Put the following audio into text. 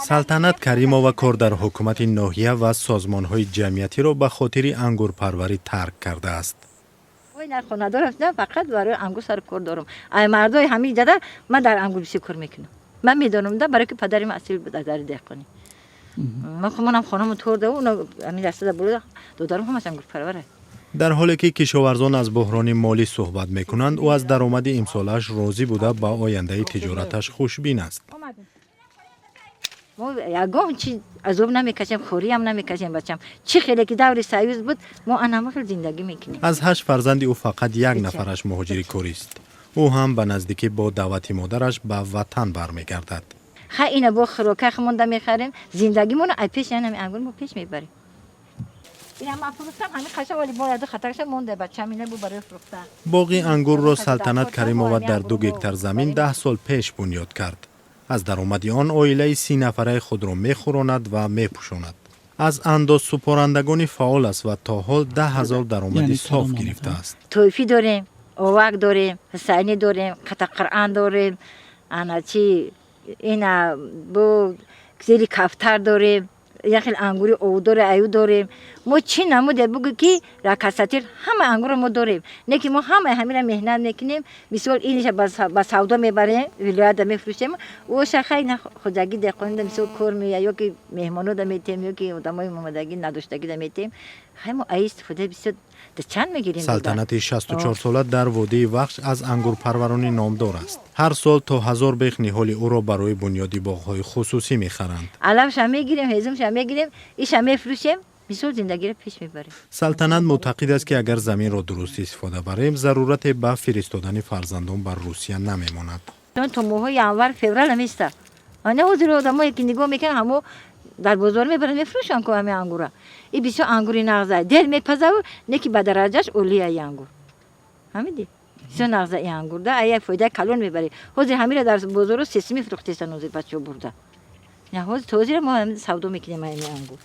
سلطنت کریمова کار در حکومت ناحیه و سازمان‌های جمعیتی را به خاطر انگور پروری ترک کرده است. وای نه خونه دارم نه فقط برای انگور سر کار دارم. ای مردای همین جده من در انگور بیشتر کار میکنم. من میدونم ده برای که پدرم اصیل بود در دهقانی. من خودم خانم تورده اون همین دسته بود دادرم هم انگور پروره. در حالی که کشاورزان از بحران مالی صحبت میکنند او از درآمد امسالش راضی بوده با آینده تجارتش خوشبین است. ما یگام چی عذاب نمیکشیم خوری هم نمیکشیم بچم چی خیلی که دور سیوز بود ما انما خیلی زندگی میکنیم. از 8 فرزند او فقط یک نفرش مهاجر کاری است. او هم به نزدیکی با دعوت مادرش به وطن برمیگردد. اینا با خوراک مونده میخریم زندگیمون از پیش همین انگور ما پیش میبریم. این هم فروختم همین خشم ولی باید خطرش مونده بچه‌م اینه برای فروختن. باغی انگور را سلطنت کریمова در 2 هکتار زمین 10 سال پیش بنیاد کرد. از درآمد آن عائله 30 نفره خود را میخوراند و میپوشاند. از انداز سپارندگان فعال است و تا حال 10,000 درآمد صاف گرفته است. توفی داریم، اوک داریم، حسینی داریم، قطع قرآن داریم، انا چی اینا بو زیری کفتر داریم. یا خیلی انگوری او داره ایو داریم ما چی نموده بگو که رکستیر همه انگور ما داریم نه که ما همین را مهنت میکنیم مثال اینش با سودا میبریم ولایت میفروشیم و شخصی نه خودگی دقیقاً مثال کار مییا یا که مهمانو دا میتیم یا که آدمای مامدگی نداشتگی دا میتیم همه ای استفاده بسیار چند میگیریم. سلطنت 64 ساله در وادی وخش از انگور پرورانی نامدار است. هر سال تا 1000 بیخ نهال او را برای بنیادی باغ‌های خصوصی میخرند. علفش هم میگیریم، هیزمش هم میگیریم، ایش هم میفروشیم، مثل زندگی را پیش میبریم. سلطنت معتقد است که اگر زمین را درست استفاده بریم ضرورت به فرستادن فرزندان بر روسیه نمیماند. چون تو ماه ینور فوریه میسته. آنها حضور آدمایی که نگاه میکنن همو در بازار میبرن میفروشن که همه انگورا. این بسیار انگوری نغزه دل میپزه و نکی به درجهش اولیه ای انگور. همین بسیار نغزه ای انگور ده ای فایده کلون میبری. حضور همین در بازار سیسی میفروختیستن حضور بچه برده. نه حضور توزیر ما هم سودا میکنیم این انگور.